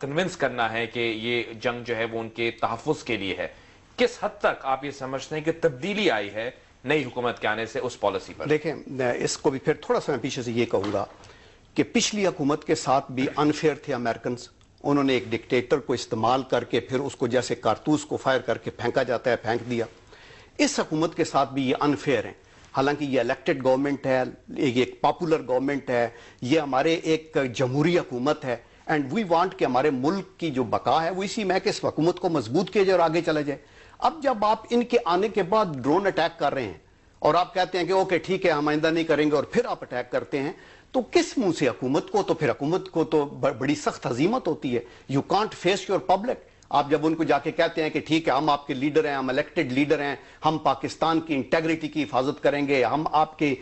Convince کرنا ہے کہ یہ جنگ جو ہے وہ ان کے تحفظ کے لیے ہے. کس حد تک آپ یہ سمجھتے ہیں کہ تبدیلی آئی ہے نئی حکومت کے آنے سے اس پالیسی پر؟ دیکھیں اس کو بھی پھر تھوڑا سا میں پیچھے سے یہ کہوں گا کہ پچھلی حکومت کے ساتھ بھی انفیئر تھے امریکنز. انہوں نے ایک ڈکٹیٹر کو استعمال کر کے پھر اس کو جیسے کارتوس کو فائر کر کے پھینکا جاتا ہے پھینک دیا. اس حکومت کے ساتھ بھی یہ انفیئر ہیں. حالانکہ یہ الیکٹڈ گورنمنٹ ہے, یہ ایک پاپولر گورنمنٹ ہے, یہ ہمارے ایک جمہوری حکومت ہے, اینڈ وی وانٹ کہ ہمارے ملک کی جو بقا ہے وہ اسی میں کہ اس حکومت کو مضبوط کیا جائے اور آگے چلا جائے. اب جب آپ ان کے آنے کے بعد ڈرون اٹیک کر رہے ہیں اور آپ کہتے ہیں کہ اوکے ٹھیک ہے ہم آئندہ نہیں کریں گے, اور پھر آپ اٹیک کرتے ہیں, تو کس منہ سے حکومت کو؟ تو پھر حکومت کو تو بڑی سخت ہزیمت ہوتی ہے. You can't face your public. آپ جب ان کو جا کے کہتے ہیں کہ ٹھیک ہے ہم آپ کے لیڈر ہیں, ہم الیکٹڈ لیڈر ہیں, ہم پاکستان کی انٹیگریٹی کی حفاظت کریں گے, ہم آپ کے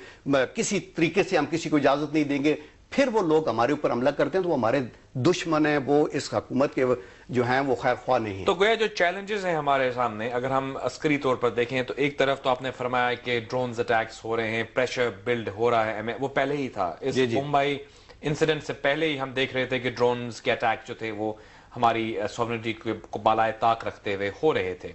کسی طریقے سے ہم کسی کو اجازت نہیں دیں گے, پھر وہ لوگ ہمارے اوپر حملہ کرتے ہیں تو وہ ہمارے دشمن ہیں, وہ اس حکومت کے جو ہیں وہ خیر خواہ نہیں ہیں. تو گویا جو چیلنجز ہیں ہمارے سامنے, اگر ہم عسکری طور پر دیکھیں تو ایک طرف تو آپ نے فرمایا کہ ڈرونز اٹیکس ہو رہے ہیں, پریشر بلڈ ہو رہا ہے, وہ پہلے ہی تھا. اس ممبئی انسیڈنٹ سے پہلے ہی ہم دیکھ رہے تھے کہ ڈرونز کے اٹیک جو تھے وہ ہماری سوورنٹی کو بالائے طاق رکھتے ہوئے ہو رہے تھے.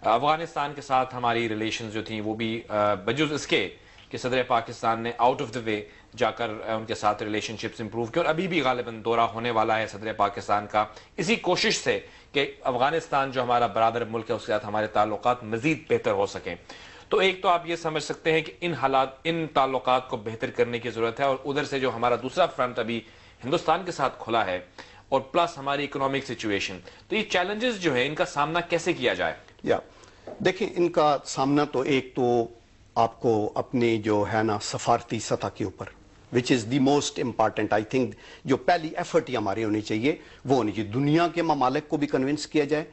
افغانستان کے ساتھ ہماری ریلیشنز جو تھیں وہ بھی بجز اس کے کہ صدر پاکستان نے آؤٹ آف دا وے جا کر ان کے ساتھ ریلیشن شپس امپروو کی, اور ابھی بھی غالباً دورہ ہونے والا ہے صدر پاکستان کا اسی کوشش سے کہ افغانستان جو ہمارا برادر ملک ہے اس کے ساتھ ہمارے تعلقات مزید بہتر ہو سکیں. تو ایک تو آپ یہ سمجھ سکتے ہیں کہ ان تعلقات کو بہتر کرنے کی ضرورت ہے, اور ادھر سے جو ہمارا دوسرا فرنٹ ابھی ہندوستان کے ساتھ کھلا ہے, اور پلس ہماری اکنامک سچویشن, تو یہ چیلنجز جو ہیں ان کا سامنا کیسے کیا جائے؟ دیکھیں ان کا سامنا تو ایک تو آپ کو اپنی جو ہے نا سفارتی سطح کے اوپر which is the most important, I think جو پہلی ایفرٹ ہی ہماری ہونی چاہیے وہ ہونی چاہیے. دنیا کے ممالک کو بھی کنونس کیا جائے,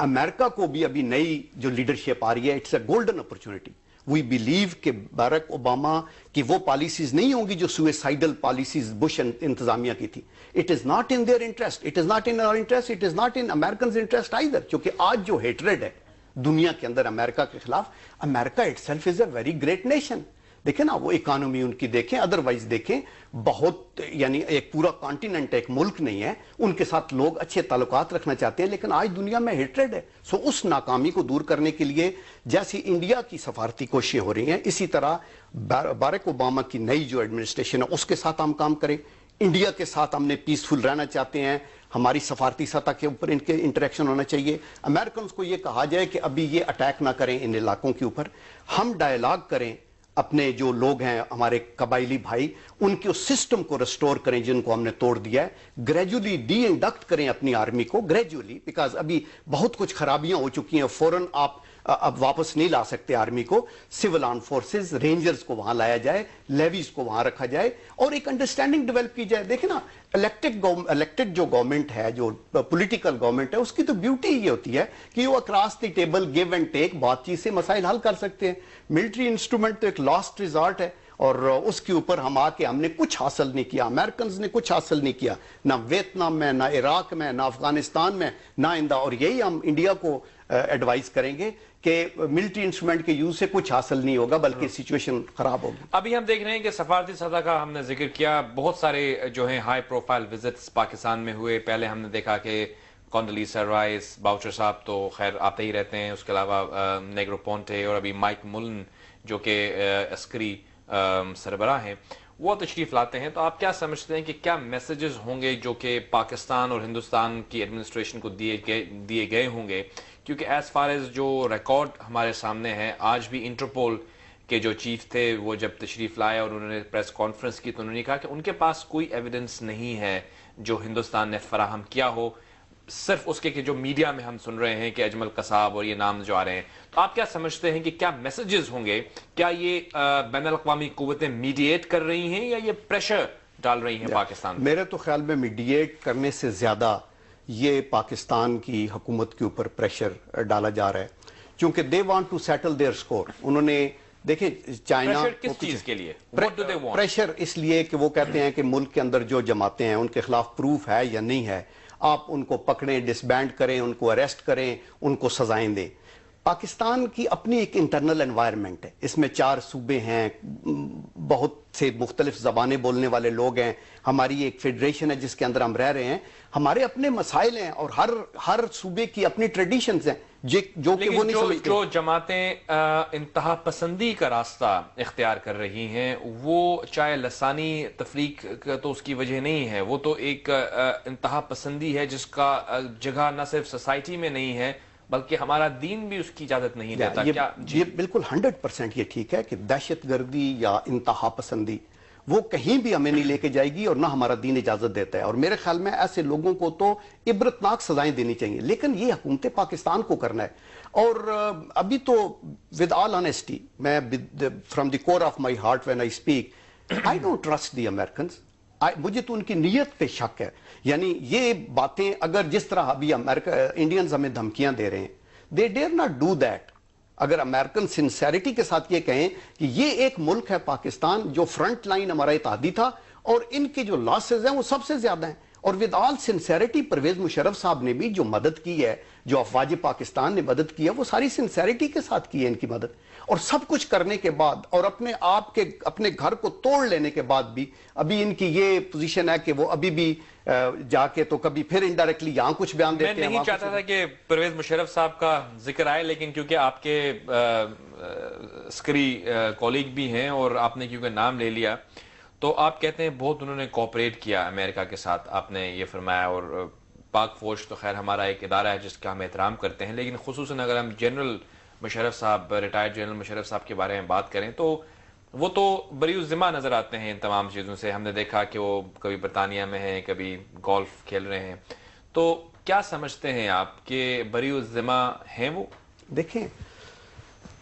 امریکہ کو بھی ابھی نئی جو لیڈرشپ آ رہی ہے, it's a golden opportunity. We believe کہ باراک اوباما کی وہ پالیسیز نہیں ہوں گی جو سوئسائڈل پالیسیز بش انتظامیہ کی تھی. It is not in their interest, it is not in our interest, it is not in Americans interest either. کیونکہ آج جو ہیٹریڈ ہے دنیا کے اندر امریکہ کے خلاف, America itself is a very great nation. دیکھیں نا وہ اکانومی ان کی دیکھیں, ادروائز دیکھیں, بہت یعنی ایک پورا کانٹیننٹ ایک ملک نہیں ہے, ان کے ساتھ لوگ اچھے تعلقات رکھنا چاہتے ہیں, لیکن آج دنیا میں ہیٹریڈ ہے. سو اس ناکامی کو دور کرنے کے لیے جیسی انڈیا کی سفارتی کوششیں ہو رہی ہیں, اسی طرح باراک اوباما کی نئی جو ایڈمنسٹریشن ہے اس کے ساتھ ہم کام کریں. انڈیا کے ساتھ ہم نے پیسفل رہنا چاہتے ہیں, ہماری سفارتی سطح کے اوپر ان کے انٹریکشن ہونا چاہیے. امریکنز کو یہ کہا جائے کہ ابھی یہ اٹیک نہ کریں ان علاقوں کے اوپر, ہم ڈائلاگ کریں, اپنے جو لوگ ہیں ہمارے قبائلی بھائی ان کے اس سسٹم کو ریسٹور کریں جن کو ہم نے توڑ دیا ہے, گریجولی ڈی انڈکٹ کریں اپنی آرمی کو گریجولی, بیکاز ابھی بہت کچھ خرابیاں ہو چکی ہیں, فوراً آپ اب واپس نہیں لا سکتے آرمی کو. سول آرم فورسز, رینجرز کو وہاں لایا جائے, لیویز کو وہاں رکھا جائے, اور ایک انڈرسٹینڈنگ ڈیولپ کی جائے. دیکھیں نا الیکٹڈ جو گورنمنٹ ہے, جو پولیٹیکل گورنمنٹ ہے, اس کی تو بیوٹی یہ ہوتی ہے کہ وہ across the table give and take بات چیز سے مسائل حل کر سکتے ہیں. ملٹری انسٹرومنٹ تو ایک لاسٹ ریزارٹ ہے, اور اس کے اوپر ہم آ کے ہم نے کچھ حاصل نہیں کیا, امریکنز نے کچھ حاصل نہیں کیا, نہ ویتنام میں, نہ عراق میں, نہ افغانستان میں, نہ آئندہ. اور یہی ہم انڈیا کو ایڈوائز کریں گے کہ ملٹری انسٹرومنٹ کے یوز سے کچھ حاصل نہیں ہوگا بلکہ سچویشن خراب ہوگی. ابھی ہم دیکھ رہے ہیں کہ سفارتی سطح کا ہم نے ذکر کیا, بہت سارے جو ہیں ہائی پروفائل وزٹس پاکستان میں ہوئے. پہلے ہم نے دیکھا کہ کونڈولیزا رائس, باؤچر صاحب تو خیر آتے ہی رہتے ہیں, اس کے علاوہ نیگرو پونٹے, اور ابھی مائک ملن جو کہ عسکری سربراہ ہیں وہ تشریف لاتے ہیں. تو آپ کیا سمجھتے ہیں کہ کیا میسیجز ہوں گے جو کہ پاکستان اور ہندوستان کی ایڈمنسٹریشن کو دیے گئے ہوں گے؟ کیونکہ ایز فار ایز جو ریکارڈ ہمارے سامنے ہے, آج بھی انٹرپول کے جو چیف تھے وہ جب تشریف لائے اور انہوں نے پریس کانفرنس کی تو انہوں نے کہا کہ ان کے پاس کوئی ایویڈنس نہیں ہے جو ہندوستان نے فراہم کیا ہو, صرف اس کے کہ جو میڈیا میں ہم سن رہے ہیں کہ اجمل قصاب اور یہ نام جو آ رہے ہیں. تو آپ کیا سمجھتے ہیں کہ کیا میسیجز ہوں گے؟ کیا یہ بین الاقوامی قوتیں میڈییٹ کر رہی ہیں یا یہ پریشر ڈال رہی ہیں پاکستان؟ میرے تو خیال میں میڈییٹ کرنے سے زیادہ یہ پاکستان کی حکومت کے اوپر پریشر ڈالا جا رہا ہے, کیونکہ they want to settle their score. انہوں نے دیکھیں چائنا کس چیز کے لیے پریشر اس لیے کہ وہ کہتے ہیں کہ ملک کے اندر جو جماعتیں ہیں ان کے خلاف پروف ہے یا نہیں ہے, آپ ان کو پکڑیں, ڈسبینڈ کریں, ان کو اریسٹ کریں, ان کو سزائیں دیں. پاکستان کی اپنی ایک انٹرنل انوائرمنٹ ہے, اس میں 4 صوبے ہیں, بہت سے مختلف زبانیں بولنے والے لوگ ہیں, ہماری ایک فیڈریشن ہے جس کے اندر ہم رہ رہے ہیں. ہمارے اپنے مسائل ہیں اور ہر صوبے کی اپنی ٹریڈیشنز ہیں جو کہ وہ نہیں سمجھتے. جو جماعتیں انتہا پسندی کا راستہ اختیار کر رہی ہیں وہ چاہے لسانی تفریق تو اس کی وجہ نہیں ہے, وہ تو ایک انتہا پسندی ہے جس کا جگہ نہ صرف سوسائٹی میں نہیں ہے بلکہ ہمارا دین بھی اس کی اجازت نہیں دیتا. یہ بالکل 100% یہ ٹھیک ہے کہ دہشت گردی یا انتہا پسندی وہ کہیں بھی ہمیں نہیں لے کے جائے گی اور نہ ہمارا دین اجازت دیتا ہے, اور میرے خیال میں ایسے لوگوں کو تو عبرتناک سزائیں دینی چاہیے, لیکن یہ حکومت پاکستان کو کرنا ہے. اور ابھی تو with all honesty میں from the core of my heart when I speak I don't trust the Americans. مجھے تو ان کی نیت پہ شک ہے. یعنی یہ باتیں اگر جس طرح ابھی انڈینز ہمیں دھمکیاں دے رہے ہیں they dare not do that. اگر امریکن سنسیریٹی کے ساتھ یہ کہیں کہ یہ ایک ملک ہے پاکستان جو فرنٹ لائن ہمارا اتحادی تھا اور ان کے جو لاسز ہیں وہ سب سے زیادہ ہیں, اور with all sincerity Pervez Musharraf صاحب نے بھی جو مدد کی ہے, جو افواج پاکستان نے مدد کی ہے, وہ ساری سنسیریٹی کے ساتھ کی ہے ان کی مدد. اور سب کچھ کرنے کے بعد اور اپنے آپ کے اپنے گھر کو توڑ لینے کے بعد بھی ابھی ان کی یہ پوزیشن ہے کہ وہ ابھی بھی جا کے تو کبھی پھر انڈائریکٹلی یہاں کچھ بیان دیتے ہیں. میں نہیں چاہتا تھا کہ پرویز مشرف صاحب کا ذکر آئے, لیکن کیونکہ آپ کے عسکری کولیگ بھی ہیں اور آپ نے کیونکہ نام لے لیا تو آپ کہتے ہیں بہت انہوں نے کوآپریٹ کیا امریکہ کے ساتھ, آپ نے یہ فرمایا. اور پاک فوج تو خیر ہمارا ایک ادارہ ہے جس کا ہم احترام کرتے ہیں, لیکن خصوصاً اگر ہم جنرل مشرف صاحب, ریٹائرڈ جنرل مشرف صاحب کے بارے میں بات کریں تو وہ تو بری الذمہ نظر آتے ہیں ان تمام چیزوں سے. ہم نے دیکھا کہ وہ کبھی برطانیہ میں ہیں, کبھی گولف کھیل رہے ہیں. تو کیا سمجھتے ہیں آپ کہ بری الذمہ ہیں وہ؟ دیکھیں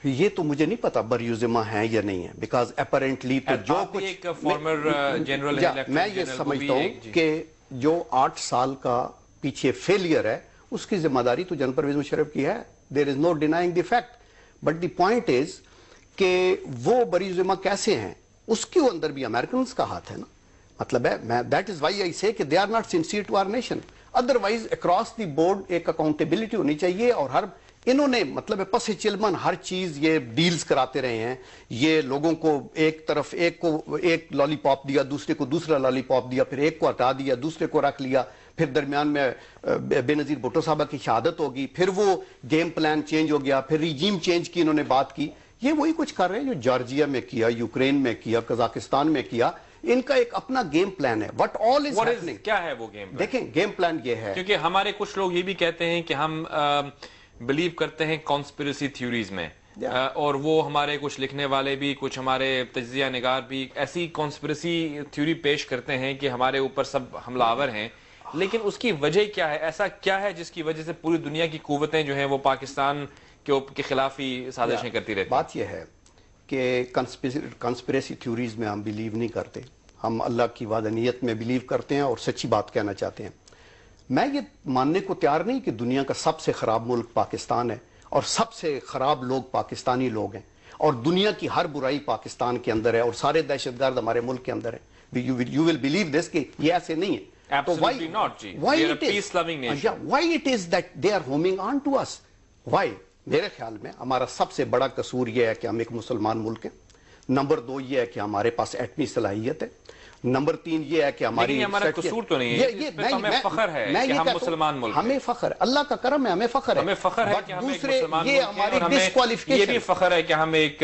یہ تو مجھے نہیں پتا بری الذمہ ہیں یا نہیں ہیں, بیکاز اپیرنٹلی تو جو کچھ ایک فارمر جنرل ہے, میں یہ سمجھتا ہوں کہ جو 8 سال کا پیچھے فیلئر ہے اس کی ذمہ داری تو جنرل پرویز مشرف کی ہے. there is no denying the fact, but the point is کہ وہ بری ذمہ کیسے ہیں, اس کے اندر بھی امریکنز کا ہاتھ ہے نا. مطلب ہے that is why I say کہ they are not sincere to our nation. otherwise across the board ایک اکاؤنٹیبلٹی ہونی چاہیے. اور انہوں نے مطلب ہے پس چلمن ہر چیز یہ ڈیلز کراتے رہے ہیں, یہ لوگوں کو ایک طرف ایک کو ایک لالی پاپ دیا, دوسرے کو دوسرا لالی پاپ دیا, پھر ایک کو ہٹا دیا, دوسرے کو رکھ لیا, پھر درمیان میں بے نظیر بھٹو صاحبہ کی شہادت ہوگی, پھر وہ گیم پلان چینج ہو گیا, پھر ریجیم چینج کی انہوں نے بات کی. یہ وہی کچھ کر رہے ہیں جو جارجیا میں کیا, یوکرین میں کیا, قزاقستان میں کیا. ان کا ایک اپنا گیم پلان ہے. what all is happening, کیا ہے وہ گیم پلان؟ دیکھیں گیم پلان یہ ہے, کیونکہ ہمارے کچھ لوگ یہ بھی کہتے ہیں کہ ہم بلیو کرتے ہیں کانسپیریسی تھیوریز میں, اور وہ ہمارے کچھ لکھنے والے بھی, کچھ ہمارے تجزیہ نگار بھی ایسی کانسپیریسی تھیوری پیش کرتے ہیں کہ ہمارے اوپر سب حملہ آور ہیں. لیکن اس کی وجہ کیا ہے؟ ایسا کیا ہے جس کی وجہ سے پوری دنیا کی قوتیں جو ہیں وہ پاکستان کے خلاف ہی سازشیں کرتی رہتی ہیں؟ بات یہ ہے کہ کانسپیریسی تھیوریز میں ہم بلیو نہیں کرتے, ہم اللہ کی وحدانیت میں بلیو کرتے ہیں اور سچی بات کہنا چاہتے ہیں. میں یہ ماننے کو تیار نہیں کہ دنیا کا سب سے خراب ملک پاکستان ہے اور سب سے خراب لوگ پاکستانی لوگ ہیں اور دنیا کی ہر برائی پاکستان کے اندر ہے اور سارے دہشت گرد ہمارے ملک کے اندر ہیں. You will believe this کہ یہ ایسے نہیں ہے. Absolutely not, G. We are a peace-loving nation. Why it is that they are homing on to us? Why? میرے خیال میں ہمارا سب سے بڑا قصور یہ ہے کہ ہم ایک مسلمان ملک ہیں. نمبر 2 یہ ہے کہ ہمارے پاس ایٹمی صلاحیت ہے. نمبر 3 یہ ہے کہ لیکن ہمارا قصور تو نہیں ہے, اس پہ ہمیں فخر ہے کہ ہم مسلمان ملک ہیں. ہمیں فخر ہے, اللہ کا کرم ہے, ہمیں فخر ہے. ہمیں فخر ہے کہ ہم ایک مسلمان ملک ہیں, اور ہمیں یہ بھی فخر ہے کہ ہم ایک